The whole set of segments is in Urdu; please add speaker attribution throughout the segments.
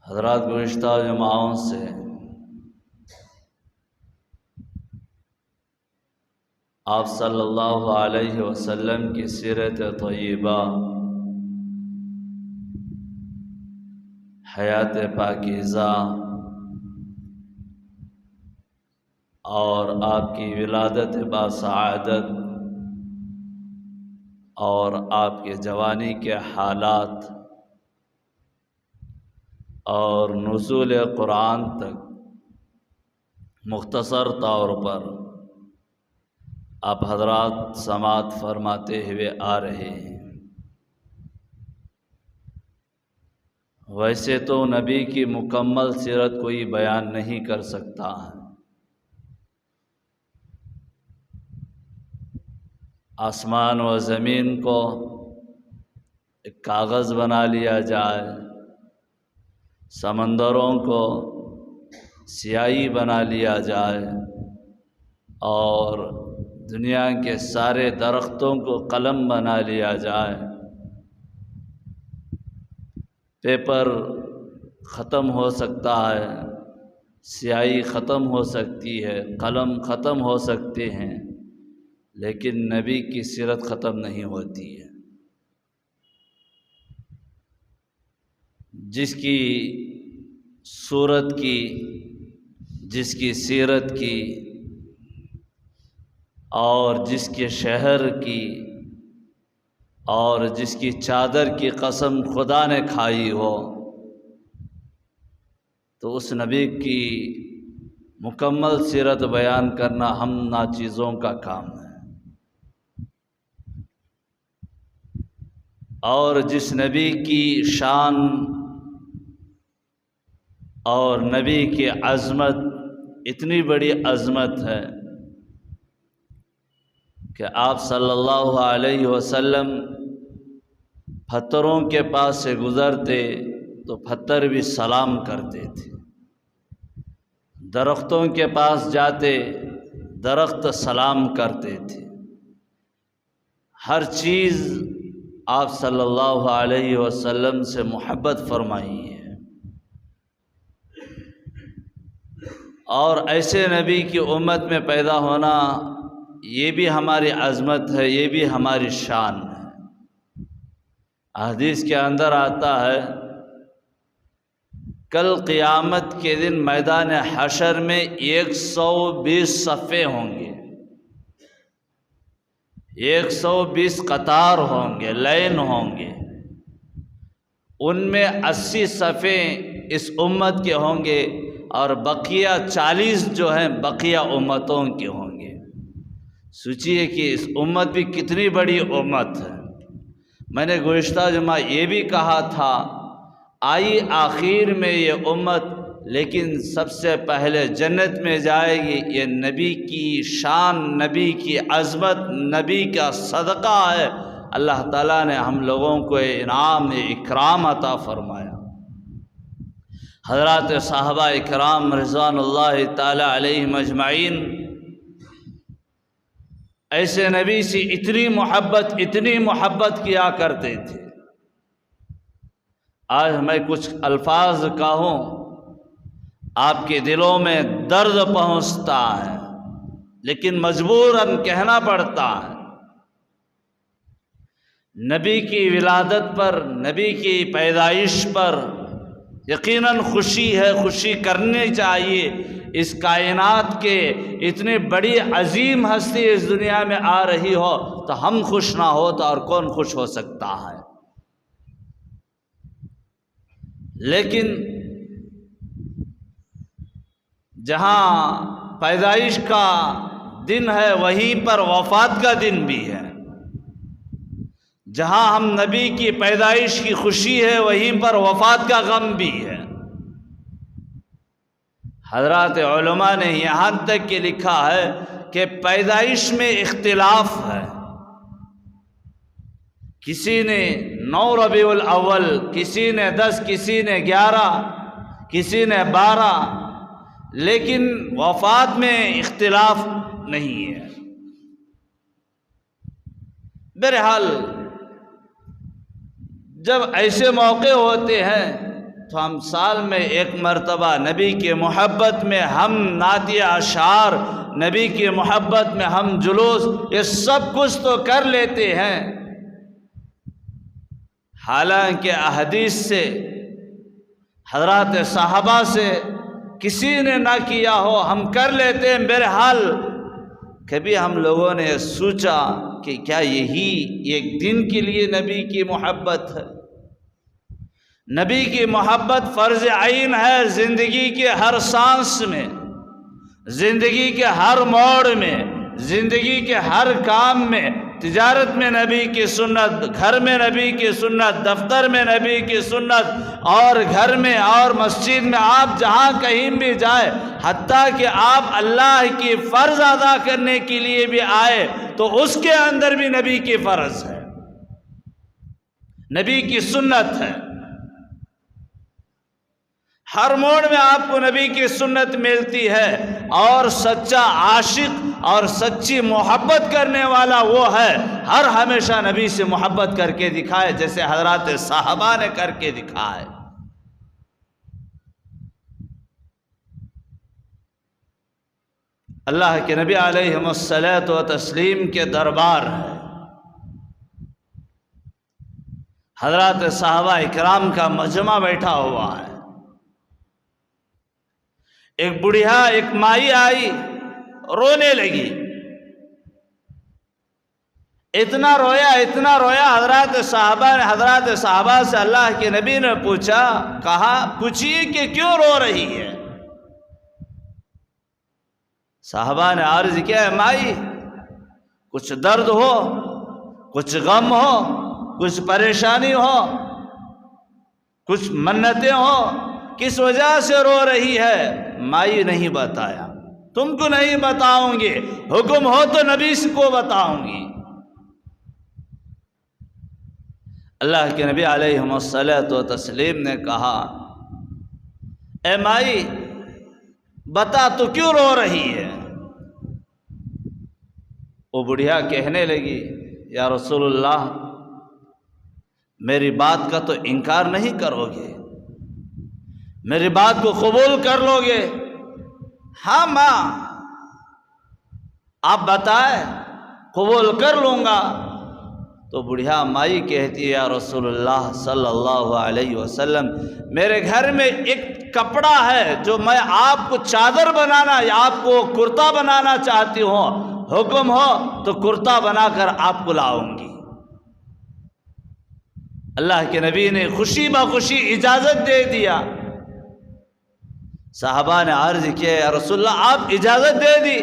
Speaker 1: حضرات گزشتہ جمعوں سے آپ صلی اللہ علیہ وسلم کی سیرت طیبہ، حیات پاکیزہ اور آپ کی ولادت باسعادت اور آپ کے جوانی کے حالات اور نزول قرآن تک مختصر طور پر آپ حضرات سماعت فرماتے ہوئے آ رہے ہیں۔ ویسے تو نبی کی مکمل سیرت کوئی بیان نہیں کر سکتا ہے، آسمان و زمین کو ایک کاغذ بنا لیا جائے، سمندروں کو سیاہی بنا لیا جائے اور دنیا کے سارے درختوں کو قلم بنا لیا جائے، پیپر ختم ہو سکتا ہے، سیاہی ختم ہو سکتی ہے، قلم ختم ہو سکتے ہیں، لیکن نبی کی سیرت ختم نہیں ہوتی ہے۔ جس کی صورت کی، جس کی سیرت کی اور جس کے شہر کی اور جس کی چادر کی قسم خدا نے کھائی ہو، تو اس نبی کی مکمل سیرت بیان کرنا ہم ناچیزوں کا کام ہے۔ اور جس نبی کی شان اور نبی کی عظمت اتنی بڑی عظمت ہے کہ آپ صلی اللہ علیہ وسلم پتھروں کے پاس سے گزرتے تو پتھر بھی سلام کرتے تھے، درختوں کے پاس جاتے درخت سلام کرتے تھے، ہر چیز آپ صلی اللہ علیہ وسلم سے محبت فرمائی ہے۔ اور ایسے نبی کی امت میں پیدا ہونا یہ بھی ہماری عظمت ہے، یہ بھی ہماری شان ہے۔ حدیث کے اندر آتا ہے کل قیامت کے دن میدان حشر میں 120 صفیں ہوں گے، 120 قطار ہوں گے، لائن ہوں گے، ان میں 80 صفیں اس امت کے ہوں گے اور بقیہ 40 جو ہیں بقیہ امتوں کے ہوں گے۔ سوچئے کہ اس امت بھی کتنی بڑی امت ہے۔ میں نے گزشتہ جمعہ یہ بھی کہا تھا آئی آخر میں یہ امت، لیکن سب سے پہلے جنت میں جائے گی۔ یہ نبی کی شان، نبی کی عظمت، نبی کا صدقہ ہے۔ اللہ تعالیٰ نے ہم لوگوں کو انعام اکرام عطا فرمایا۔ حضرات صحابہ اکرام رضوان اللہ تعالی علیہم اجمعین ایسے نبی سے اتنی محبت کیا کرتے تھے۔ آج میں کچھ الفاظ کہوں آپ کے دلوں میں درد پہنچتا ہے، لیکن مجبوراً کہنا پڑتا ہے۔ نبی کی ولادت پر، نبی کی پیدائش پر یقیناً خوشی ہے، خوشی کرنی چاہیے۔ اس کائنات کے اتنی بڑی عظیم ہستی اس دنیا میں آ رہی ہو تو ہم خوش نہ ہو تو اور کون خوش ہو سکتا ہے؟ لیکن جہاں پیدائش کا دن ہے وہیں پر وفات کا دن بھی ہے، جہاں ہم نبی کی پیدائش کی خوشی ہے وہیں پر وفات کا غم بھی ہے۔ حضرات علماء نے یہاں تک کہ لکھا ہے کہ پیدائش میں اختلاف ہے، کسی نے 9 ربیع الاول، کسی نے 10، کسی نے 11، کسی نے 12، لیکن وفات میں اختلاف نہیں ہے۔ بہرحال جب ایسے موقع ہوتے ہیں تو ہم سال میں ایک مرتبہ نبی کی محبت میں ہم نعتیہ اشعار، نبی کی محبت میں ہم جلوس، یہ سب کچھ تو کر لیتے ہیں، حالانکہ احادیث سے، حضرات صحابہ سے کسی نے نہ کیا ہو، ہم کر لیتے ہیں۔ بہرحال کبھی ہم لوگوں نے سوچا کہ کیا یہی ایک دن کے لیے نبی کی محبت ہے؟ نبی کی محبت فرض عین ہے زندگی کے ہر سانس میں، زندگی کے ہر موڑ میں، زندگی کے ہر کام میں، تجارت میں نبی کی سنت، گھر میں نبی کی سنت، دفتر میں نبی کی سنت، اور گھر میں اور مسجد میں، آپ جہاں کہیں بھی جائیں، حتیٰ کہ آپ اللہ کی فرض ادا کرنے کے لیے بھی آئے تو اس کے اندر بھی نبی کی فرض ہے، نبی کی سنت ہے۔ ہر موڑ میں آپ کو نبی کی سنت ملتی ہے، اور سچا عاشق اور سچی محبت کرنے والا وہ ہے ہر ہمیشہ نبی سے محبت کر کے دکھائے، جیسے حضرات صحابہ نے کر کے دکھائے۔ اللہ کے نبی علیہ الصلاۃ والتسلیم کے دربار ہے، حضرات صحابہ اکرام کا مجمع بیٹھا ہوا ہے۔ ایک بڑھیا، ایک مائی آئی، رونے لگی، اتنا رویا حضرات صحابہ سے اللہ کے نبی نے پوچھا، پوچھیے کہ کیوں رو رہی ہے؟ صحابہ نے عرض کیا، ہے مائی کچھ درد ہو، کچھ غم ہو، کچھ پریشانی ہو، کچھ منتیں ہو، کس وجہ سے رو رہی ہے؟ مائی نہیں بتایا، تم کو نہیں بتاؤں گی، حکم ہو تو نبی کو بتاؤں گی۔ اللہ کے نبی علیہ الصلاۃ والتسلیم نے کہا، اے مائی بتا تو کیوں رو رہی ہے؟ وہ بڑھیا کہنے لگی، یا رسول اللہ میری بات کا تو انکار نہیں کرو گے، میری بات کو قبول کر لو گے؟ ہاں ماں آپ بتائیں، قبول کر لوں گا۔ تو بڑھیا مائی کہتی ہے، یا رسول اللہ صلی اللہ علیہ وسلم میرے گھر میں ایک کپڑا ہے جو میں آپ کو چادر بنانا یا آپ کو کرتا بنانا چاہتی ہوں، حکم ہو تو کرتا بنا کر آپ کو لاؤں گی۔ اللہ کے نبی نے خوشی بخوشی اجازت دے دیا۔ صحابہ نے عرض کیا، یا رسول اللہ آپ اجازت دے دی؟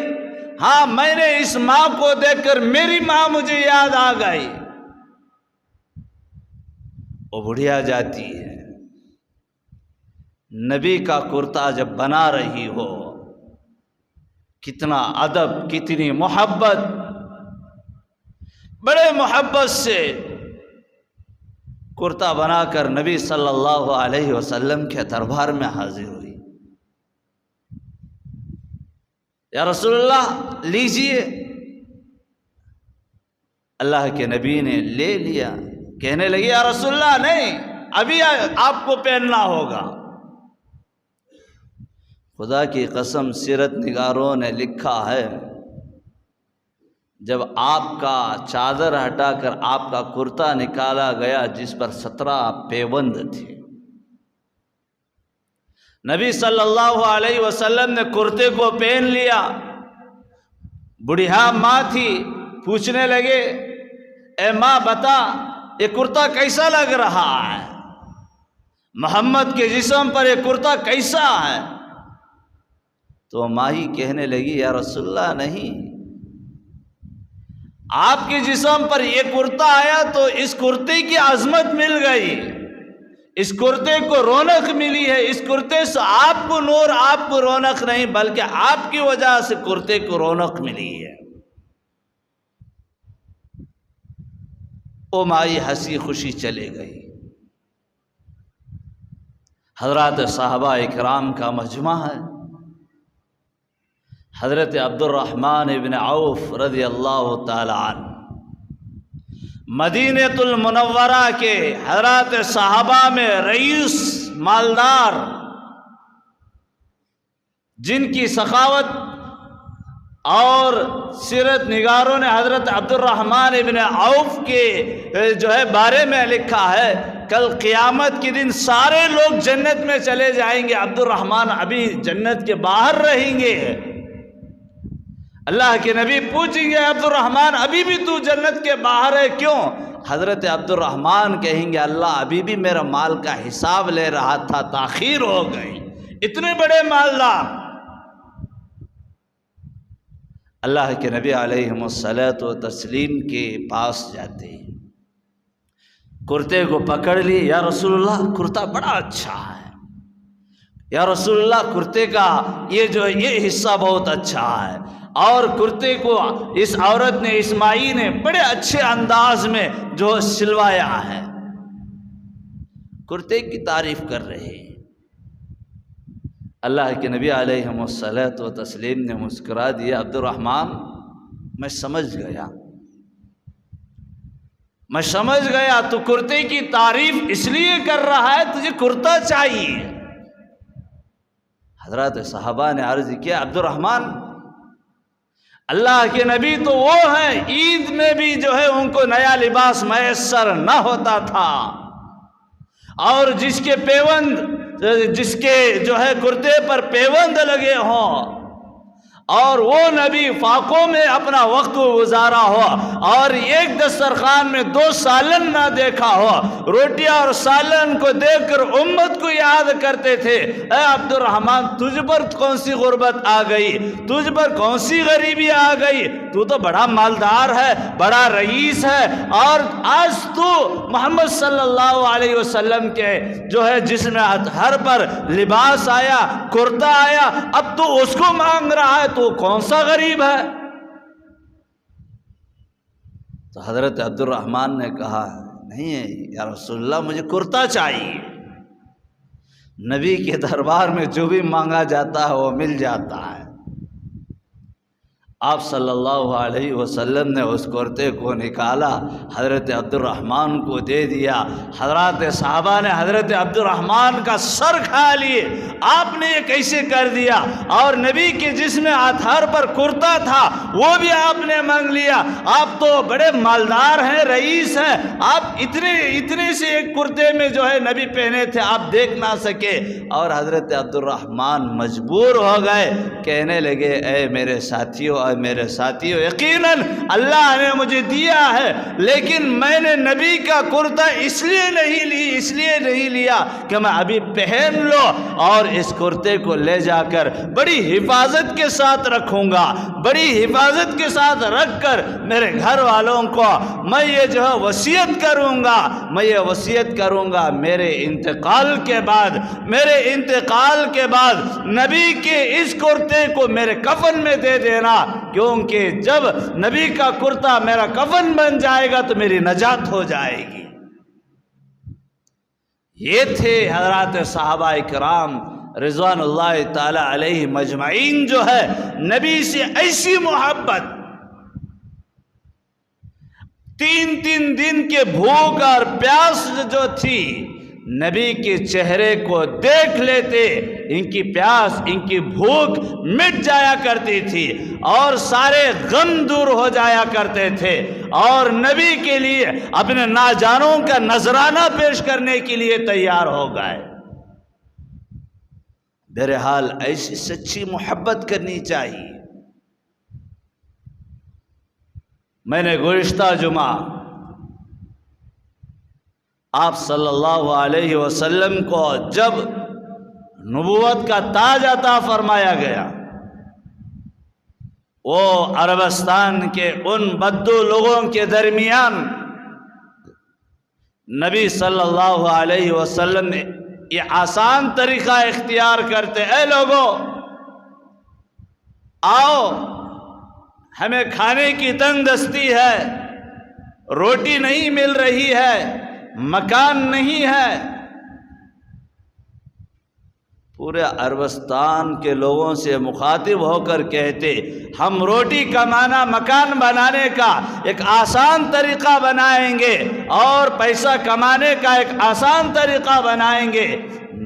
Speaker 1: ہاں، میں نے اس ماں کو دیکھ کر میری ماں مجھے یاد آ گئی۔ وہ بڑھیا جاتی ہے، نبی کا کرتا جب بنا رہی ہو، کتنا ادب، کتنی محبت، بڑے محبت سے کرتا بنا کر نبی صلی اللہ علیہ وسلم کے دربار میں حاضر ہوئی۔ یا رسول اللہ لیجئے۔ اللہ کے نبی نے لے لیا، کہنے لگے، یا رسول اللہ نہیں، ابھی آپ کو پہننا ہوگا۔ خدا کی قسم سیرت نگاروں نے لکھا ہے، جب آپ کا چادر ہٹا کر آپ کا کرتا نکالا گیا جس پر 17 پیوند تھے، نبی صلی اللہ علیہ وسلم نے کرتے کو پہن لیا۔ بڑھیا ماں تھی، پوچھنے لگے، اے ماں بتا یہ کرتا کیسا لگ رہا ہے؟ محمد کے جسم پر یہ کرتا کیسا ہے؟ تو ماں ہی کہنے لگی، یا رسول اللہ نہیں، آپ کے جسم پر یہ کرتا آیا تو اس کرتے کی عظمت مل گئی، اس کرتے کو رونق ملی ہے، اس کرتے سے آپ کو نور، آپ کو رونق نہیں بلکہ آپ کی وجہ سے کرتے کو رونق ملی ہے۔ او مائی ہنسی خوشی چلے گئی۔ حضرات صحابہ اکرام کا مجمع ہے۔ حضرت عبد الرحمن ابن عوف رضی اللہ تعالی عنہ مدینہ المنورہ کے حضرات صحابہ میں رئیس مالدار، جن کی سخاوت اور سیرت نگاروں نے حضرت عبد الرحمن ابن عوف کے بارے میں لکھا ہے، کل قیامت کے دن سارے لوگ جنت میں چلے جائیں گے، عبد الرحمن ابھی جنت کے باہر رہیں گے۔ اللہ کے نبی پوچھیں گے عبد الرحمن ابھی بھی تو جنت کے باہر ہے کیوں؟ حضرت عبد الرحمن کہیں گے اللہ ابھی بھی میرا مال کا حساب لے رہا تھا، تاخیر ہو گئی۔ اتنے بڑے مالدار اللہ کے نبی علیہ الصلوۃ والتسلیم کے پاس جاتے ہیں، کرتے کو پکڑ لی، یا رسول اللہ کرتا بڑا اچھا ہے، یا رسول اللہ کرتے کا یہ حصہ بہت اچھا ہے، اور کرتے کو اس عورت نے، اس مائی نے بڑے اچھے انداز میں سلوایا ہے، کرتے کی تعریف کر رہے ہیں۔ اللہ کے نبی علیہ الصلوۃ والتسلیم نے مسکرا دیا، عبد الرحمن میں سمجھ گیا تو کرتے کی تعریف اس لیے کر رہا ہے تجھے کرتا چاہیے۔ حضرات صحابہ نے عرض کیا عبد الرحمن اللہ کے نبی تو وہ ہیں عید میں بھی ان کو نیا لباس میسر نہ ہوتا تھا، اور جس کے کرتے پر پیوند لگے ہوں، اور وہ نبی فاقوں میں اپنا وقت گزارا ہو، اور ایک دسترخوان میں 2 سالن نہ دیکھا ہو، روٹیاں اور سالن کو دیکھ کر امت کو یاد کرتے تھے۔ اے عبد الرحمن تجھ پر کون سی غربت آ گئی، تجھ پر کون سی غریبی آ گئی، تو تو بڑا مالدار ہے، بڑا رئیس ہے، اور آج تو محمد صلی اللہ علیہ وسلم کے جسم اطہر پر لباس آیا، کرتا آیا، اب تو اس کو مانگ رہا ہے، تو کون سا غریب ہے؟ تو حضرت عبد الرحمن نے کہا نہیں یا رسول اللہ مجھے کرتا چاہیے، نبی کے دربار میں جو بھی مانگا جاتا ہے وہ مل جاتا ہے۔ آپ صلی اللہ علیہ وسلم نے اس کرتے کو نکالا، حضرت عبد الرحمن کو دے دیا، حضرات صحابہ نے حضرت عبد الرحمن کا سر کھا لیے، آپ نے یہ کیسے کر دیا؟ اور نبی کے جسم اطہر پر کرتا تھا وہ بھی آپ نے مانگ لیا، آپ تو بڑے مالدار ہیں، رئیس ہیں، آپ اتنے سے ایک کرتے میں نبی پہنے تھے آپ دیکھ نہ سکے۔ اور حضرت عبد الرحمن مجبور ہو گئے، کہنے لگے اے میرے ساتھیوں یقیناً اللہ نے مجھے دیا ہے، لیکن میں نے نبی کا کرتا اس لیے نہیں لیا کہ میں ابھی پہن لو، اور اس کرتے کو لے جا کر بڑی حفاظت کے ساتھ رکھوں گا، بڑی حفاظت کے ساتھ رکھ کر میرے گھر والوں کو میں یہ وصیت کروں گا میرے انتقال کے بعد نبی کے اس کرتے کو میرے کفن میں دے دینا، کیونکہ جب نبی کا کرتا میرا کفن بن جائے گا تو میری نجات ہو جائے گی۔ یہ تھے حضرات صحابہ کرام رضوان اللہ تعالی علیہ مجمعین، نبی سے ایسی محبت، 3 دن کے بھوک اور پیاس تھی، نبی کے چہرے کو دیکھ لیتے ان کی پیاس، ان کی بھوک مٹ جایا کرتی تھی، اور سارے غم دور ہو جایا کرتے تھے، اور نبی کے لیے اپنے ناجانوں کا نذرانہ پیش کرنے کے لیے تیار ہو گئے۔ بہرحال ایسی سچی محبت کرنی چاہیے۔ میں نے گزشتہ جمعہ آپ صلی اللہ علیہ وسلم کو جب نبوت کا تاج عطا فرمایا گیا، وہ عربستان کے ان بدو لوگوں کے درمیان نبی صلی اللہ علیہ وسلم نے یہ آسان طریقہ اختیار کرتے، اے لوگوں آؤ، ہمیں کھانے کی تنگ دستی ہے، روٹی نہیں مل رہی ہے، مکان نہیں ہے، پورے عربستان کے لوگوں سے مخاطب ہو کر کہتے ہم روٹی کمانا مکان بنانے کا ایک آسان طریقہ بنائیں گے اور پیسہ کمانے کا ایک آسان طریقہ بنائیں گے،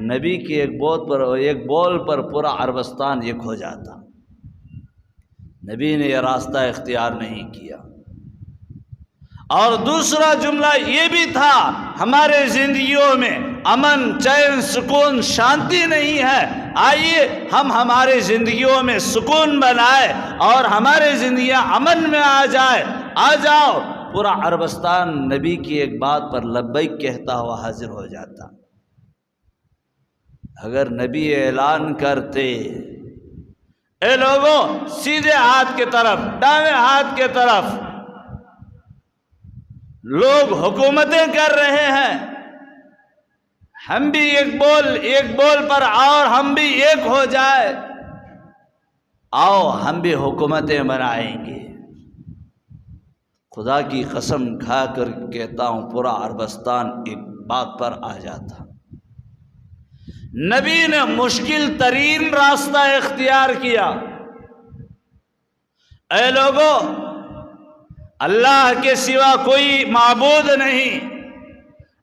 Speaker 1: نبی کی ایک بول پر پورا عربستان ایک ہو جاتا۔ نبی نے یہ راستہ اختیار نہیں کیا۔ اور دوسرا جملہ یہ بھی تھا ہمارے زندگیوں میں امن، چین، سکون، شانتی نہیں ہے، آئیے ہم ہمارے زندگیوں میں سکون بنائے اور ہمارے زندگیاں امن میں آ جاؤ۔ پورا عربستان نبی کی ایک بات پر لبیک کہتا ہوا حاضر ہو جاتا۔ اگر نبی اعلان کرتے اے لوگوں سیدھے ہاتھ کی طرف، دائیں ہاتھ کی طرف لوگ حکومتیں کر رہے ہیں، ہم بھی ایک بول پر اور ہم بھی ایک ہو جائے، آؤ ہم بھی حکومتیں بنائیں گے، خدا کی قسم کھا کر کہتا ہوں پورا عربستان ایک بات پر آ جاتا۔ نبی نے مشکل ترین راستہ اختیار کیا۔ اے لوگوں، اللہ کے سوا کوئی معبود نہیں،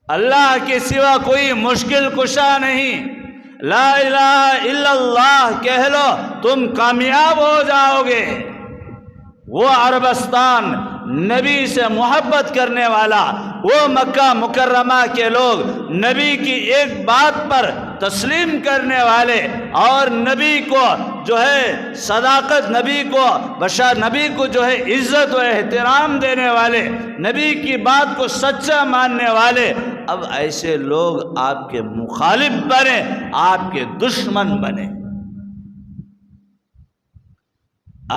Speaker 1: اللہ کے سوا کوئی مشکل کشا نہیں، لا الہ الا اللہ کہہ لو تم کامیاب ہو جاؤ گے۔ وہ عربستان نبی سے محبت کرنے والا، وہ مکہ مکرمہ کے لوگ نبی کی ایک بات پر تسلیم کرنے والے اور نبی کو جو ہے صداقت، نبی کو جو ہے عزت و احترام دینے والے، نبی کی بات کو سچا ماننے والے، اب ایسے لوگ آپ کے مخالف بنے، آپ کے دشمن بنے۔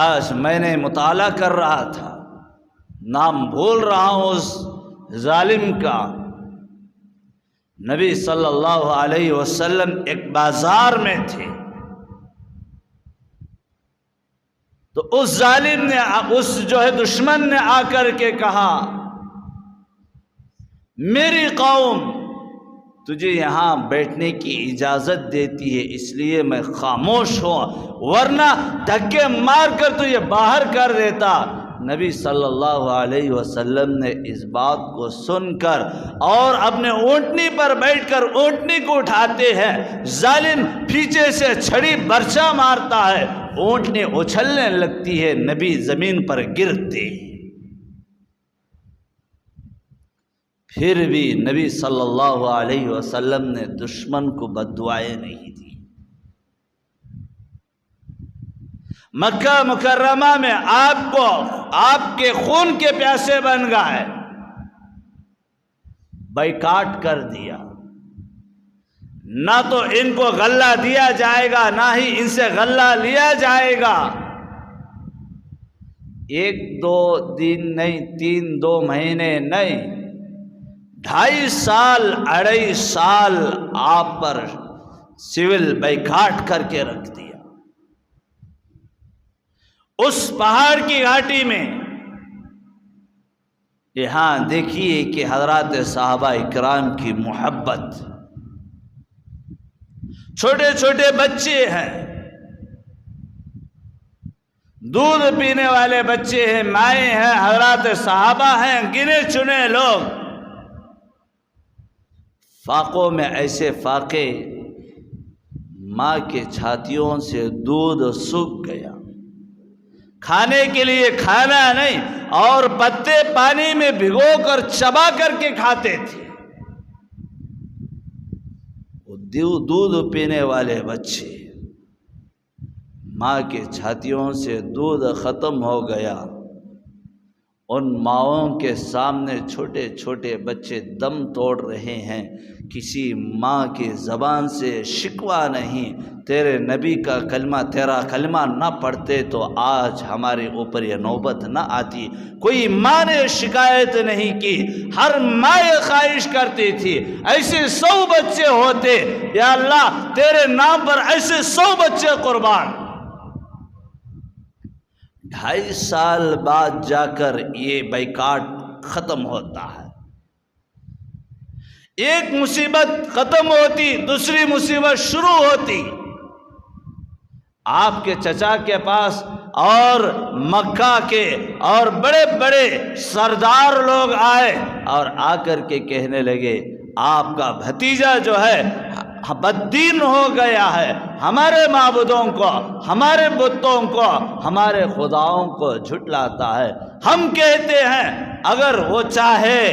Speaker 1: آج میں نے مطالعہ کر رہا تھا، نام بھول رہا ہوں اس ظالم کا، نبی صلی اللہ علیہ وسلم ایک بازار میں تھے، تو اس ظالم نے، اس جو ہے دشمن نے آ کر کے کہا میری قوم تجھے یہاں بیٹھنے کی اجازت دیتی ہے اس لیے میں خاموش ہوں، ورنہ دھکے مار کر تجھے باہر کر دیتا۔ نبی صلی اللہ علیہ وسلم نے اس بات کو سن کر اور اپنے اونٹنی پر بیٹھ کر اونٹنی کو اٹھاتے ہیں، ظالم پیچھے سے چھڑی برچا مارتا ہے، اونٹنی اچھلنے لگتی ہے، نبی زمین پر گرتے ہیں۔ پھر بھی نبی صلی اللہ علیہ وسلم نے دشمن کو بددعائیں نہیں دی۔ مکہ مکرمہ میں آپ کے خون کے پیاسے بن گئے، بائیکاٹ کر دیا، نہ تو ان کو غلہ دیا جائے گا نہ ہی ان سے غلہ لیا جائے گا۔ ایک دو دن نہیں، 2 مہینے نہیں، 2.5 سال 2.5 سال آپ پر سول بائیکاٹ کر کے رکھ دیا۔ اس پہاڑ کی گھاٹی میں یہاں دیکھیے کہ حضرات صحابہ اکرام کی محبت، چھوٹے چھوٹے بچے ہیں، دودھ پینے والے بچے ہیں، مائیں ہیں، حضرات صحابہ ہیں، گنے چنے لوگ، فاقوں میں ایسے فاقے، ماں کے چھاتیوں سے دودھ سوکھ گیا، کھانے کے لیے کھانا نہیں، اور پتے پانی میں بھگو کر چبا کر کے کھاتے تھے۔ دودھ پینے والے بچے، ماں کے چھاتیوں سے دودھ ختم ہو گیا، ان ماؤں کے سامنے چھوٹے چھوٹے بچے دم توڑ رہے ہیں، کسی ماں کی زبان سے شکوہ نہیں، تیرے نبی کا کلمہ، تیرا کلمہ نہ پڑھتے تو آج ہمارے اوپر یہ نوبت نہ آتی۔ کوئی ماں نے شکایت نہیں کی، ہر ماں یہ خواہش کرتی تھی ایسے 100 بچے ہوتے، یا اللہ تیرے نام پر ایسے 100 بچے قربان۔ 2.5 سال بعد جا کر یہ بائیکاٹ ختم ہوتا ہے۔ ایک مصیبت ختم ہوتی، دوسری مصیبت شروع ہوتی۔ آپ کے چچا کے پاس اور مکہ کے اور بڑے بڑے سردار لوگ آئے اور آ کر کے کہنے لگے آپ کا بھتیجا جو ہے بددین ہو گیا ہے، ہمارے معبودوں کو، ہمارے بتوں کو، ہمارے خداؤں کو جھٹلاتا ہے۔ ہم کہتے ہیں اگر وہ چاہے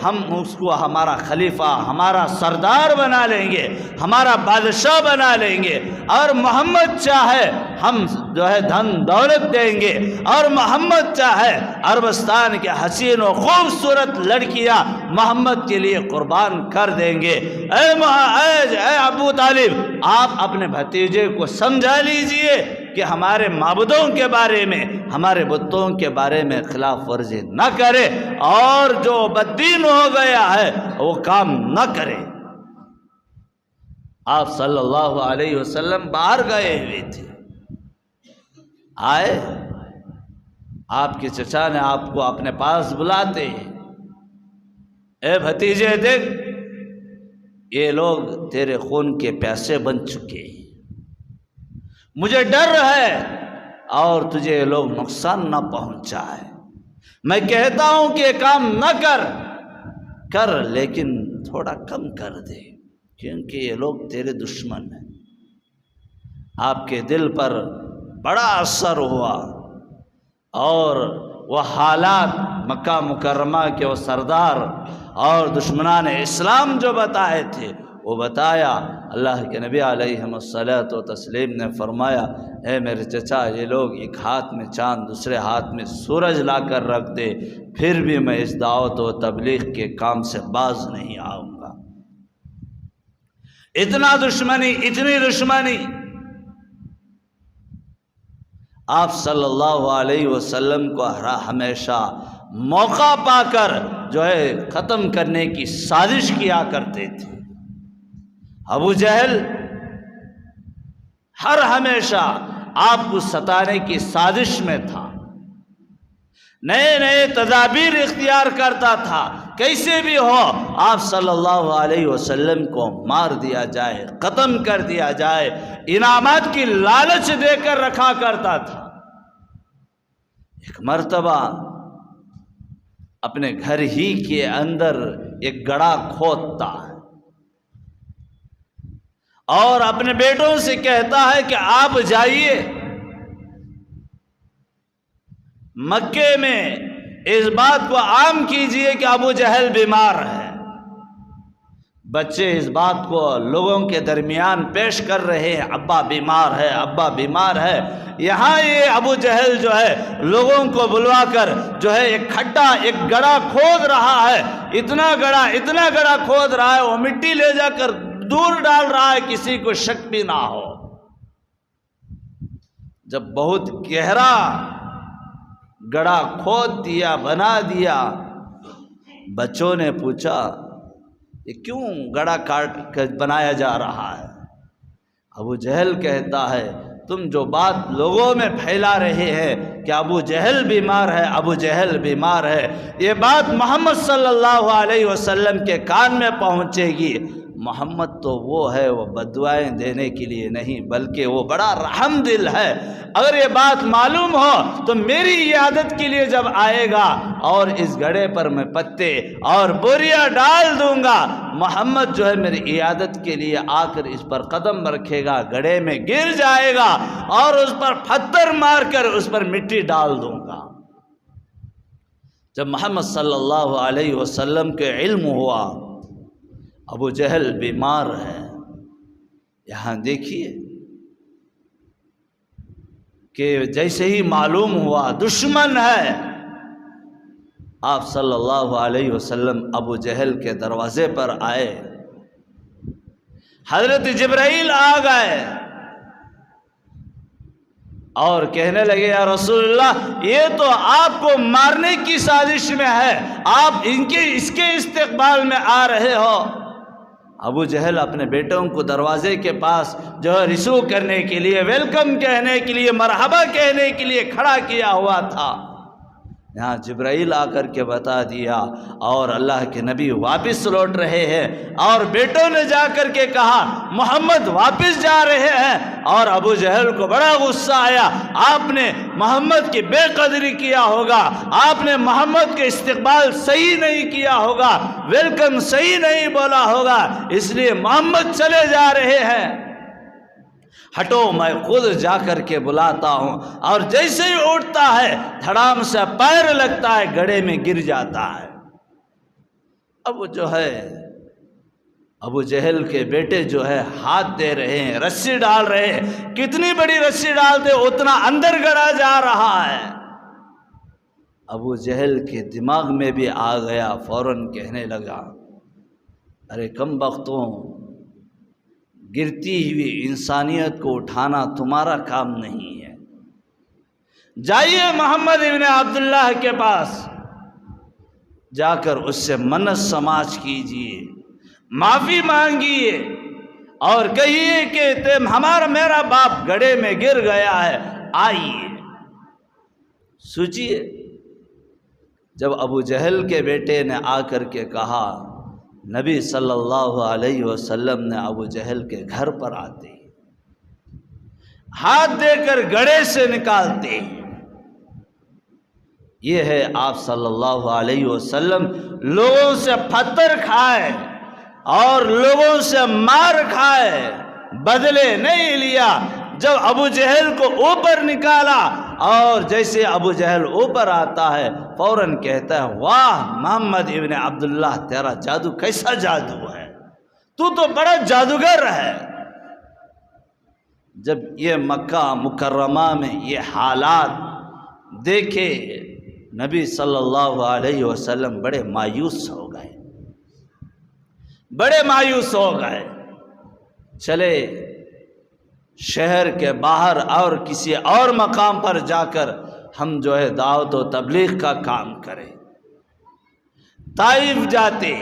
Speaker 1: ہم اس کو ہمارا خلیفہ، ہمارا سردار بنا لیں گے، ہمارا بادشاہ بنا لیں گے، اور محمد چاہے ہم جو ہے دھن دولت دیں گے، اور محمد چاہے عربستان کے حسین و خوبصورت لڑکیاں محمد کے لیے قربان کر دیں گے۔ اے ابو طالب، آپ اپنے بھتیجے کو سمجھا لیجئے کہ ہمارے معبودوں کے بارے میں، ہمارے بتوں کے بارے میں خلاف ورزی نہ کرے، اور جو بددین ہو گیا ہے وہ کام نہ کرے۔ آپ صلی اللہ علیہ وسلم باہر گئے ہوئے تھے، آئے، آپ کے چچا نے آپ کو اپنے پاس بلاتے ہیں، اے بھتیجے دیکھ، یہ لوگ تیرے خون کے پیاسے بن چکے ہیں، مجھے ڈر ہے اور تجھے یہ لوگ نقصان نہ پہنچائے، میں کہتا ہوں کہ یہ کام نہ کر لیکن تھوڑا کم کر دے، کیونکہ یہ لوگ تیرے دشمن ہیں۔ آپ کے دل پر بڑا اثر ہوا، اور وہ حالات مکہ مکرمہ کے وہ سردار اور دشمنان اسلام جو بتائے تھے وہ بتایا۔ اللہ کے نبی علیہ الصلوۃ والتسلیم نے فرمایا، اے میرے چچا، یہ لوگ ایک ہاتھ میں چاند دوسرے ہاتھ میں سورج لا کر رکھ دے، پھر بھی میں اس دعوت و تبلیغ کے کام سے باز نہیں آؤں گا۔ اتنا دشمنی، اتنی دشمنی آپ صلی اللہ علیہ وسلم کو ہمیشہ موقع پا کر جو ہے ختم کرنے کی سازش کیا کرتے تھے۔ ابو جہل ہر ہمیشہ آپ کو ستانے کی سازش میں تھا، نئے نئے تدابیر اختیار کرتا تھا، کیسے بھی ہو آپ صلی اللہ علیہ وسلم کو مار دیا جائے، ختم کر دیا جائے، انعامات کی لالچ دے کر رکھا کرتا تھا۔ ایک مرتبہ اپنے گھر ہی کے اندر ایک گڑھا کھودتا ہے اور اپنے بیٹوں سے کہتا ہے کہ آپ جائیے مکے میں اس بات کو عام کیجئے کہ ابو جہل بیمار ہے۔ بچے اس بات کو لوگوں کے درمیان پیش کر رہے ہیں، ابا بیمار ہے، ابا بیمار ہے۔ یہاں یہ ابو جہل جو ہے لوگوں کو بلوا کر جو ہے ایک کھڈا، ایک گڑھا کھود رہا ہے، اتنا گڑھا کھود رہا ہے، وہ مٹی لے جا کر دور ڈال رہا ہے، کسی کو شک بھی نہ ہو۔ جب بہت گہرا گڑھا کھود دیا، بنا دیا، بچوں نے پوچھا یہ کیوں گڑھا کاٹ کر بنایا جا رہا ہے؟ ابو جہل کہتا ہے تم جو بات لوگوں میں پھیلا رہے ہیں کہ ابو جہل بیمار ہے، ابو جہل بیمار ہے، یہ بات محمد صلی اللہ علیہ وسلم کے کان میں پہنچے گی۔ محمد تو وہ ہے، وہ بددعائیں دینے کے لیے نہیں بلکہ وہ بڑا رحم دل ہے، اگر یہ بات معلوم ہو تو میری عیادت کے لیے جب آئے گا اور اس گڑھے پر میں پتے اور بوریاں ڈال دوں گا، محمد جو ہے میری عیادت کے لیے آ کر اس پر قدم رکھے گا، گڑھے میں گر جائے گا اور اس پر پتھر مار کر اس پر مٹی ڈال دوں گا۔ جب محمد صلی اللہ علیہ وسلم کے علم ہوا ابو جہل بیمار ہے، یہاں دیکھیے کہ جیسے ہی معلوم ہوا دشمن ہے، آپ صلی اللہ علیہ وسلم ابو جہل کے دروازے پر آئے، حضرت جبرائیل آ گئے اور کہنے لگے یا رسول اللہ یہ تو آپ کو مارنے کی سازش میں ہے، آپ اس کے استقبال میں آ رہے ہو۔ ابو جہل اپنے بیٹوں کو دروازے کے پاس جو ہے رسو کرنے کے لیے، ویلکم کہنے کے لیے، مرحبا کہنے کے لیے کھڑا کیا ہوا تھا۔ یہاں جبرائیل آ کر کے بتا دیا، اور اللہ کے نبی واپس لوٹ رہے ہیں، اور بیٹوں نے جا کر کے کہا محمد واپس جا رہے ہیں، اور ابو جہل کو بڑا غصہ آیا، آپ نے محمد کی بے قدری کیا ہوگا، آپ نے محمد کے استقبال صحیح نہیں کیا ہوگا، ویلکم صحیح نہیں بولا ہوگا، اس لیے محمد چلے جا رہے ہیں، ہٹو میں خود جا کر کے بلاتا ہوں۔ اور جیسے ہی اٹھتا ہے دھڑام سے پیر لگتا ہے، گڑھے میں گر جاتا ہے۔ اب جو ہے ابو جہل کے بیٹے جو ہے ہاتھ دے رہے ہیں، رسی ڈال رہے ہیں، کتنی بڑی رسی ڈالتے اتنا اندر گڑا جا رہا ہے۔ ابو جہل کے دماغ میں بھی آ گیا، فوراً کہنے لگا ارے کم بختوں، گرتی ہوئی انسانیت کو اٹھانا تمہارا کام نہیں ہے، جائیے محمد ابن عبداللہ کے پاس، جا کر اس سے منت سماج کیجئے، معافی مانگیے، اور کہیے کہ میرا باپ گڑھے میں گر گیا ہے، آئیے۔ سوچئے، جب ابو جہل کے بیٹے نے آ کر کے کہا، نبی صلی اللہ علیہ وسلم نے ابو جہل کے گھر پر آتے ہاتھ دے کر گڑھے سے نکالتے، یہ ہے آپ صلی اللہ علیہ وسلم لوگوں سے پتھر کھائے اور لوگوں سے مار کھائے، بدلے نہیں لیا۔ جب ابو جہل کو اوپر نکالا، اور جیسے ابو جہل اوپر آتا ہے فوراً کہتا ہے واہ محمد ابن عبداللہ، تیرا جادو کیسا جادو ہے، تو بڑا جادوگر ہے۔ جب یہ مکہ مکرمہ میں یہ حالات دیکھے، نبی صلی اللہ علیہ وسلم بڑے مایوس ہو گئے، بڑے مایوس ہو گئے۔ چلے شہر کے باہر اور کسی اور مقام پر جا کر ہم جو ہے دعوت و تبلیغ کا کام کریں۔ طائف جاتے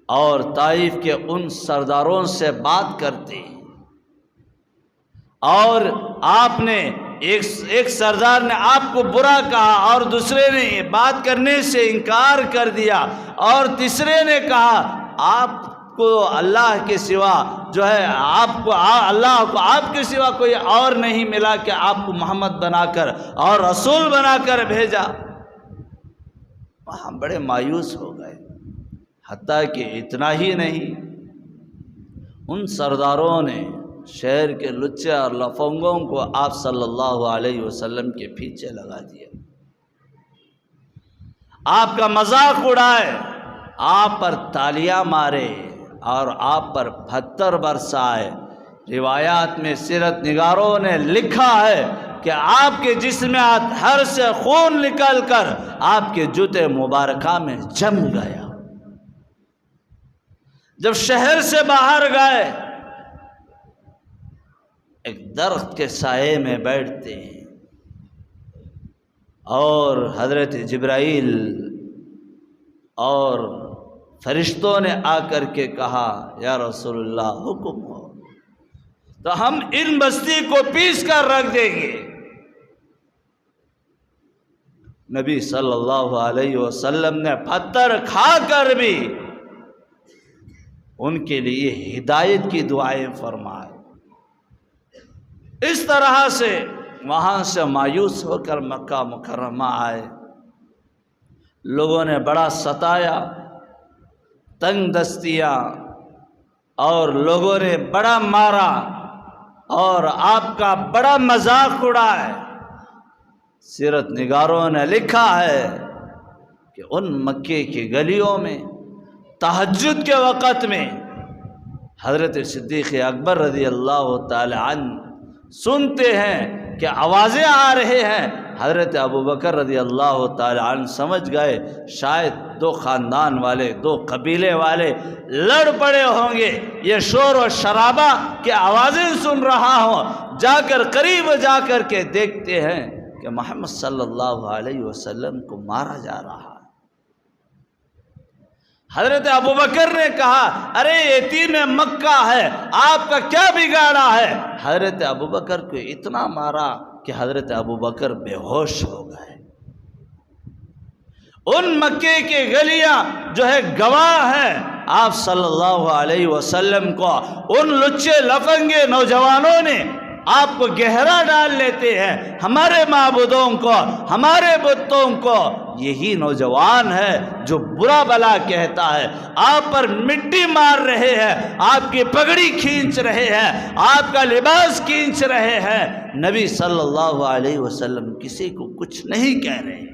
Speaker 1: اور طائف کے ان سرداروں سے بات کرتے، اور آپ نے ایک سردار نے آپ کو برا کہا، اور دوسرے نے بات کرنے سے انکار کر دیا، اور تیسرے نے کہا آپ کو اللہ کے سوا جو ہے اللہ کو آپ کے سوا کوئی اور نہیں ملا کہ آپ کو محمد بنا کر اور رسول بنا کر بھیجا۔ وہاں بڑے مایوس ہو گئے۔ حتیٰ کہ اتنا ہی نہیں، ان سرداروں نے شہر کے لچے اور لفنگوں کو آپ صلی اللہ علیہ وسلم کے پیچھے لگا دیا، آپ کا مذاق اڑائے، آپ پر تالیاں مارے اور آپ پر پتھر برسائے۔ روایات میں سیرت نگاروں نے لکھا ہے کہ آپ کے جسم اطہر سے خون نکل کر آپ کے جوتے مبارکہ میں جم گیا۔ جب شہر سے باہر گئے، ایک درخت کے سائے میں بیٹھتے ہیں، اور حضرت جبرائیل اور فرشتوں نے آ کر کے کہا یا رسول اللہ حکم ہو تو ہم ان بستی کو پیس کر رکھ دیں گے۔ نبی صلی اللہ علیہ وسلم نے پتھر کھا کر بھی ان کے لیے ہدایت کی دعائیں فرمائے۔ اس طرح سے وہاں سے مایوس ہو کر مکہ مکرمہ آئے، لوگوں نے بڑا ستایا، تنگ دستیاں، اور لوگوں نے بڑا مارا اور آپ کا بڑا مذاق اڑائے۔ سیرت نگاروں نے لکھا ہے کہ ان مکے کی گلیوں میں تہجد کے وقت میں حضرت صدیق اکبر رضی اللہ تعالی عنہ سنتے ہیں کہ آوازیں آ رہے ہیں۔ حضرت ابوبکر رضی اللہ تعالی عنہ سمجھ گئے شاید دو خاندان والے، دو قبیلے والے لڑ پڑے ہوں گے، یہ شور و شرابہ کی آوازیں سن رہا ہوں۔ جا کر قریب جا کر کے دیکھتے ہیں کہ محمد صلی اللہ علیہ وسلم کو مارا جا رہا ہے۔ حضرت ابوبکر نے کہا ارے یتیم مکہ ہے، آپ کا کیا بگاڑا ہے؟ حضرت ابوبکر کو اتنا مارا کہ حضرت ابو بکر بے ہوش ہو گئے۔ ان مکے کی گلیاں جو ہے گواہ ہیں آپ صلی اللہ علیہ وسلم کو ان لچے لفنگے نوجوانوں نے آپ کو گہرا ڈال لیتے ہیں، ہمارے معبودوں کو، ہمارے بتوں کو۔ یہی نوجوان ہے جو برا بلا کہتا ہے، آپ پر مٹی مار رہے ہیں، آپ کی پگڑی کھینچ رہے ہیں، آپ کا لباس کھینچ رہے ہیں۔ نبی صلی اللہ علیہ وسلم کسی کو کچھ نہیں کہہ رہے۔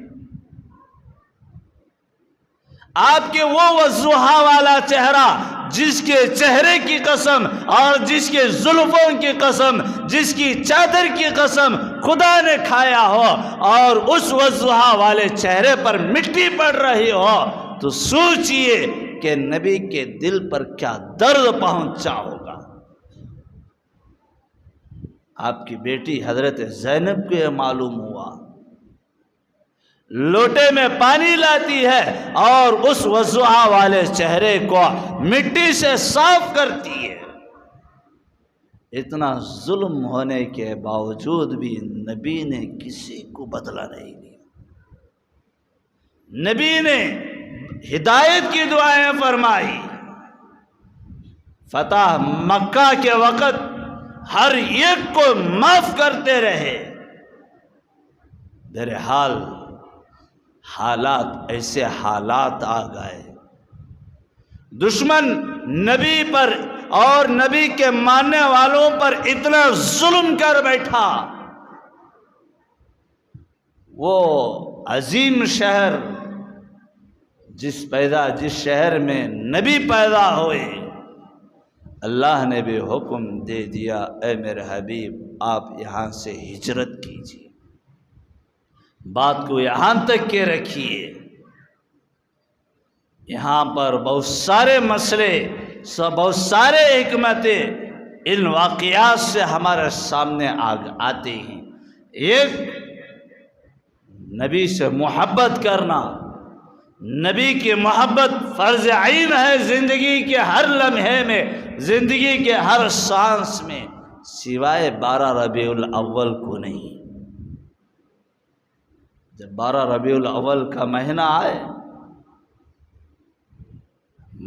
Speaker 1: آپ کے وہ وضحا والا چہرہ جس کے چہرے کی قسم اور جس کے زلفوں کی قسم، جس کی چادر کی قسم خدا نے کھایا ہو، اور اس وضحا والے چہرے پر مٹی پڑ رہی ہو، تو سوچئے کہ نبی کے دل پر کیا درد پہنچا ہوگا۔ آپ کی بیٹی حضرت زینب کو یہ معلوم ہوا، لوٹے میں پانی لاتی ہے اور اس وضحا والے چہرے کو مٹی سے صاف کرتی ہے۔ اتنا ظلم ہونے کے باوجود بھی نبی نے کسی کو بدلہ نہیں دیا۔ نبی نے ہدایت کی دعائیں فرمائی، فتح مکہ کے وقت ہر ایک کو معاف کرتے رہے۔ بہرحال حالات ایسے حالات آ گئے، دشمن نبی پر اور نبی کے ماننے والوں پر اتنا ظلم کر بیٹھا۔ وہ عظیم شہر جس شہر میں نبی پیدا ہوئے، اللہ نے بھی حکم دے دیا، اے میرے حبیب آپ یہاں سے ہجرت کیجیے، بات کو یہاں تک کے رکھیے۔ یہاں پر بہت سارے مسئلے، بہت سارے حکمتیں ان واقعات سے ہمارے سامنے آتے ہیں۔ ایک، نبی سے محبت کرنا۔ نبی کی محبت فرض عین ہے زندگی کے ہر لمحے میں، زندگی کے ہر سانس میں، سوائے 12 ربیع الاول کو نہیں۔ جب 12 ربیع الاول کا مہینہ آئے،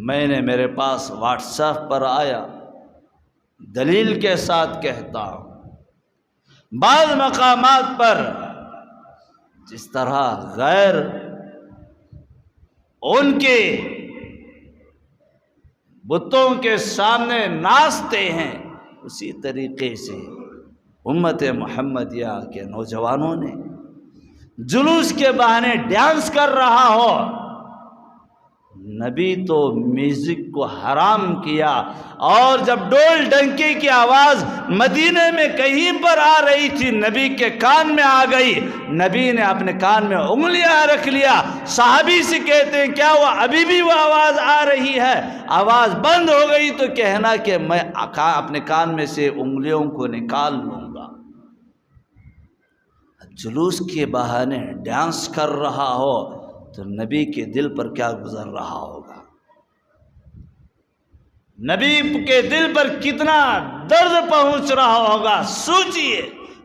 Speaker 1: میں نے میرے پاس واٹس ایپ پر آیا، دلیل کے ساتھ کہتا ہوں، بعض مقامات پر جس طرح غیر ان کے بتوں کے سامنے ناچتے ہیں، اسی طریقے سے امت محمدیہ کے نوجوانوں نے جلوس کے بہانے ڈانس کر رہا ہو۔ نبی تو میوزک کو حرام کیا، اور جب ڈول ڈنکی کی آواز مدینے میں کہیں پر آ رہی تھی، نبی کے کان میں آ گئی، نبی نے اپنے کان میں انگلیاں رکھ لیا۔ صحابی سے کہتے ہیں کیا وہ ابھی بھی وہ آواز آ رہی ہے؟ آواز بند ہو گئی تو کہنا کہ میں اپنے کان میں سے انگلیوں کو نکال لوں گا۔ جلوس کے بہانے ڈانس کر رہا ہو تو نبی کے دل پر کیا گزر رہا ہوگا؟ نبی کے دل پر کتنا درد پہنچ رہا ہوگا، سوچئے۔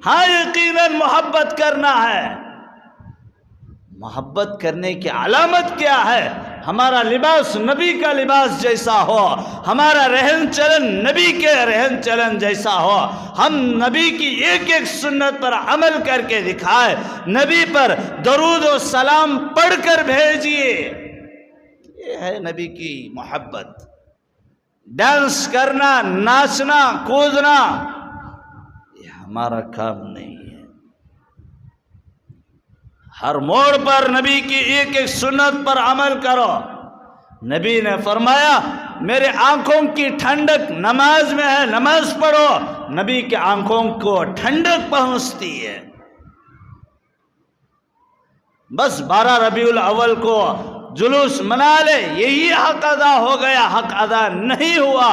Speaker 1: ہاں یقیناً محبت کرنا ہے۔ محبت کرنے کی علامت کیا ہے؟ ہمارا لباس نبی کا لباس جیسا ہو، ہمارا رہن چلن نبی کے رہن چلن جیسا ہو، ہم نبی کی ایک ایک سنت پر عمل کر کے دکھائے، نبی پر درود و سلام پڑھ کر بھیجیے۔ یہ ہے نبی کی محبت۔ ڈانس کرنا، ناچنا، کودنا یہ ہمارا کام نہیں ہے۔ ہر موڑ پر نبی کی ایک ایک سنت پر عمل کرو۔ نبی نے فرمایا میرے آنکھوں کی ٹھنڈک نماز میں ہے، نماز پڑھو۔ نبی کے آنکھوں کو ٹھنڈک پہنچتی ہے۔ بس 12 ربیع الاول کو جلوس منا لے، یہی حق ادا ہو گیا۔ حق ادا نہیں ہوا،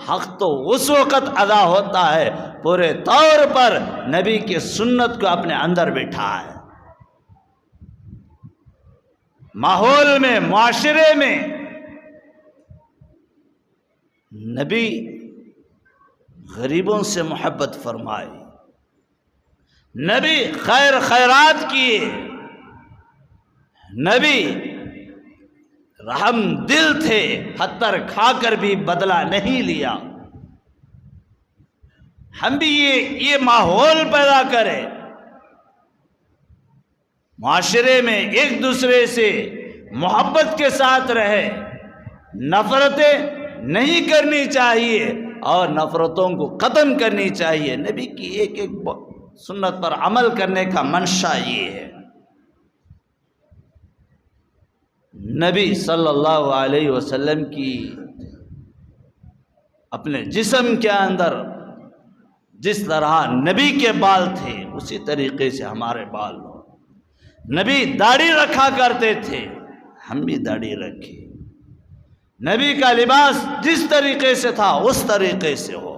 Speaker 1: حق تو اس وقت ادا ہوتا ہے پورے طور پر نبی کی سنت کو اپنے اندر بٹھا ہے۔ ماحول میں، معاشرے میں نبی غریبوں سے محبت فرمائے، نبی خیر خیرات کیے، نبی رحم دل تھے، پتھر کھا کر بھی بدلہ نہیں لیا۔ ہم بھی یہ ماحول پیدا کریں، معاشرے میں ایک دوسرے سے محبت کے ساتھ رہے، نفرتیں نہیں کرنی چاہیے اور نفرتوں کو ختم کرنی چاہیے۔ نبی کی ایک ایک سنت پر عمل کرنے کا منشا یہ ہے۔ نبی صلی اللہ علیہ وسلم کی اپنے جسم کے اندر جس طرح نبی کے بال تھے اسی طریقے سے ہمارے بال ہو۔ نبی داڑھی رکھا کرتے تھے، ہم بھی داڑھی رکھیں۔ نبی کا لباس جس طریقے سے تھا اس طریقے سے ہو۔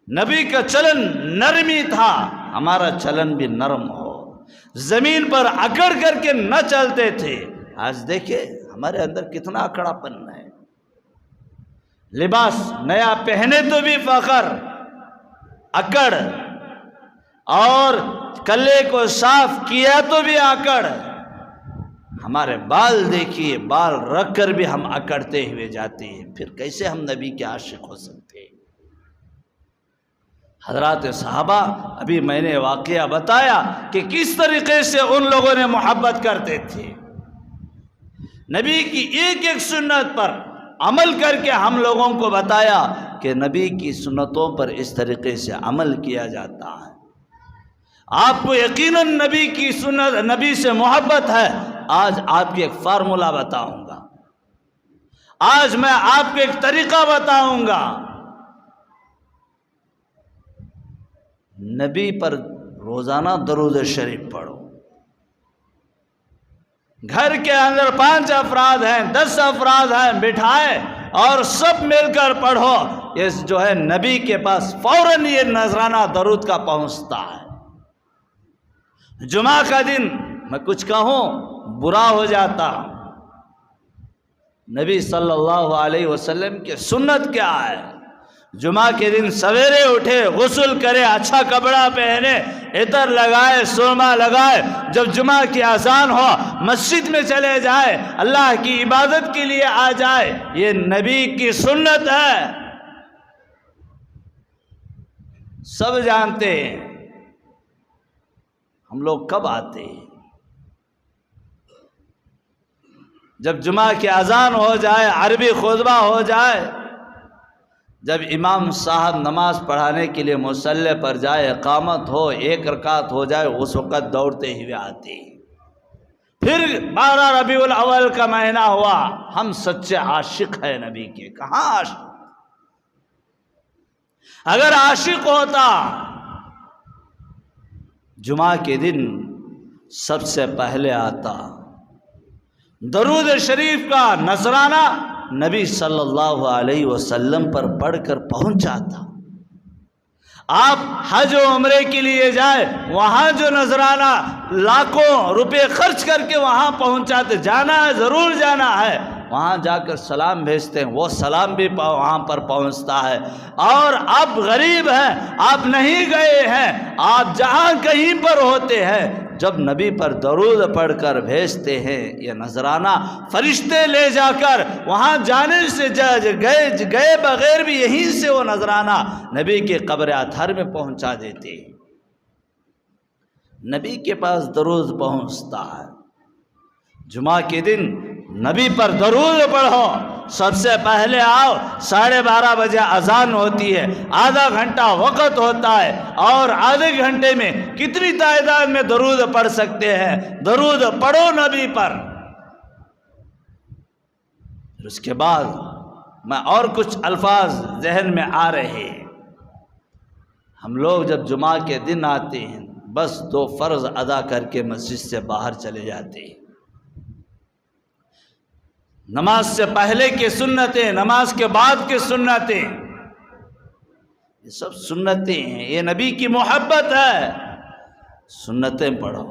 Speaker 1: نبی کا چلن نرمی تھا، ہمارا چلن بھی نرم ہو۔ زمین پر اکڑ کر کے نہ چلتے تھے، آج دیکھیں ہمارے اندر کتنا اکڑا پن ہے۔ لباس نیا پہنے تو بھی فخر، اکڑ، اور کلے کو صاف کیا تو بھی اکڑ۔ ہمارے بال دیکھیے، بال رکھ کر بھی ہم اکڑتے ہوئے جاتے ہیں، پھر کیسے ہم نبی کے عاشق ہو سکتے ہیں؟ حضرات صحابہ، ابھی میں نے واقعہ بتایا کہ کس طریقے سے ان لوگوں نے محبت کرتے تھے۔ نبی کی ایک ایک سنت پر عمل کر کے ہم لوگوں کو بتایا کہ نبی کی سنتوں پر اس طریقے سے عمل کیا جاتا ہے۔ آپ کو یقیناً نبی کی سنت، نبی سے محبت ہے۔ آج آپ کو ایک فارمولہ بتاؤں گا، آج میں آپ کو ایک طریقہ بتاؤں گا۔ نبی پر روزانہ درود شریف پڑھو۔ گھر کے اندر 5 افراد ہیں، 10 افراد ہیں، بٹھائے اور سب مل کر پڑھو۔ یہ جو ہے نبی کے پاس فوراً یہ نذرانہ درود کا پہنچتا ہے۔ جمعہ کا دن میں کچھ کہوں برا ہو جاتا ہوں۔ نبی صلی اللہ علیہ وسلم کی سنت کیا ہے؟ جمعہ کے دن سویرے اٹھے، غسل کرے، اچھا کپڑا پہنے، عطر لگائے، سرما لگائے، جب جمعہ کی اذان ہو مسجد میں چلے جائے، اللہ کی عبادت کے لیے آ جائے۔ یہ نبی کی سنت ہے، سب جانتے ہیں۔ ہم لوگ کب آتے ہیں؟ جب جمعہ کی اذان ہو جائے، عربی خطبہ ہو جائے، جب امام صاحب نماز پڑھانے کے لیے مصلی پر جائے، اقامت ہو، 1 رکعت ہو جائے، اس وقت دوڑتے ہوئے آتے ہیں۔ پھر 12 ربیع الاول کا مہینہ ہوا، ہم سچے عاشق ہیں نبی کے۔ کہاں عاشق؟ اگر عاشق ہوتا جمعہ کے دن سب سے پہلے آتا، درود شریف کا نذرانہ نبی صلی اللہ علیہ وسلم پر پڑھ کر پہنچاتا۔ آپ حج و عمرے کے لیے جائے، وہاں جو نذرانہ لاکھوں روپے خرچ کر کے وہاں پہنچاتے، جانا ہے، ضرور جانا ہے، وہاں جا کر سلام بھیجتے ہیں، وہ سلام بھی وہاں پر پہنچتا ہے۔ اور آپ غریب ہیں، آپ نہیں گئے ہیں، آپ جہاں کہیں پر ہوتے ہیں، جب نبی پر درود پڑھ کر بھیجتے ہیں یہ نذرانہ، فرشتے لے جا کر وہاں جانے سے گئے بغیر بھی یہیں سے وہ نذرانہ نبی کے قبر اطہر میں پہنچا دیتے ہیں۔ نبی کے پاس درود پہنچتا ہے۔ جمعہ کے دن نبی پر درود پڑھو، سب سے پہلے آؤ، 12:30 بجے اذان ہوتی ہے، آدھا گھنٹہ وقت ہوتا ہے، اور آدھے گھنٹے میں کتنی تعداد میں درود پڑھ سکتے ہیں؟ درود پڑھو نبی پر۔ اس کے بعد میں اور کچھ الفاظ ذہن میں آ رہے ہیں۔ ہم لوگ جب جمعہ کے دن آتے ہیں، بس 2 فرض ادا کر کے مسجد سے باہر چلے جاتے ہیں۔ نماز سے پہلے کی سنتیں، نماز کے بعد کی سنتیں، یہ سب سنتیں ہیں، یہ نبی کی محبت ہے۔ سنتیں پڑھو۔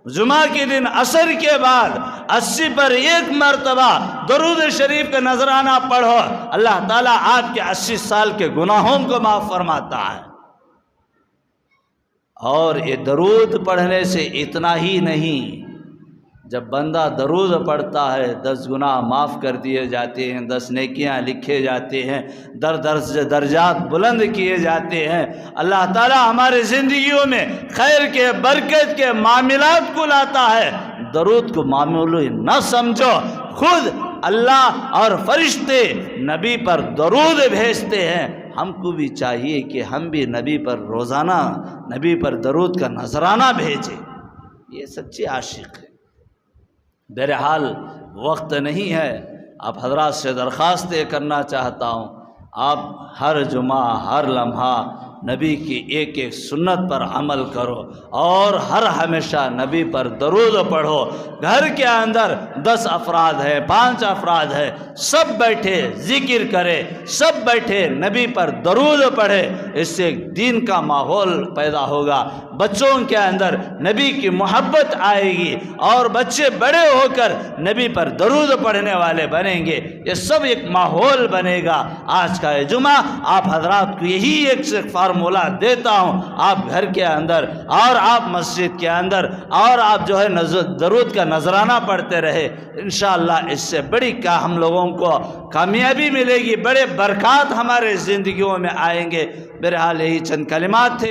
Speaker 1: جمعہ کے دن عصر کے بعد 80 پر 1 مرتبہ درود شریف کا نذرانہ پڑھو، اللہ تعالیٰ آپ کے 80 سال کے گناہوں کو معاف فرماتا ہے۔ اور یہ درود پڑھنے سے اتنا ہی نہیں، جب بندہ درود پڑھتا ہے 10 گناہ معاف کر دیے جاتے ہیں، 10 نیکیاں لکھے جاتے ہیں، درجات بلند کیے جاتے ہیں۔ اللہ تعالیٰ ہمارے زندگیوں میں خیر کے برکت کے معاملات کو لاتا ہے۔ درود کو معمولی نہ سمجھو، خود اللہ اور فرشتے نبی پر درود بھیجتے ہیں۔ ہم کو بھی چاہیے کہ ہم بھی نبی پر روزانہ نبی پر درود کا نذرانہ بھیجیں۔ یہ سچے عاشق ہیں۔ بہرحال وقت نہیں ہے، آپ حضرات سے درخواست یہ کرنا چاہتا ہوں، آپ ہر جمعہ ہر لمحہ نبی کی ایک ایک سنت پر عمل کرو اور ہر ہمیشہ نبی پر درود پڑھو۔ گھر کے اندر 10 افراد ہے، 5 افراد ہے، سب بیٹھے ذکر کرے، سب بیٹھے نبی پر درود پڑھے، اس سے دین کا ماحول پیدا ہوگا، بچوں کے اندر نبی کی محبت آئے گی اور بچے بڑے ہو کر نبی پر درود پڑھنے والے بنیں گے، یہ سب ایک ماحول بنے گا۔ آج کا یہ جمعہ آپ حضرات کو یہی ایک فارمولہ دیتا ہوں، آپ گھر کے اندر اور آپ مسجد کے اندر اور آپ جو ہے درود کا نذرانہ پڑھتے رہے، انشاءاللہ اس سے بڑی ہم لوگوں کو کامیابی ملے گی، بڑے برکات ہمارے زندگیوں میں آئیں گے۔ بہرحال یہی چند کلمات تھے۔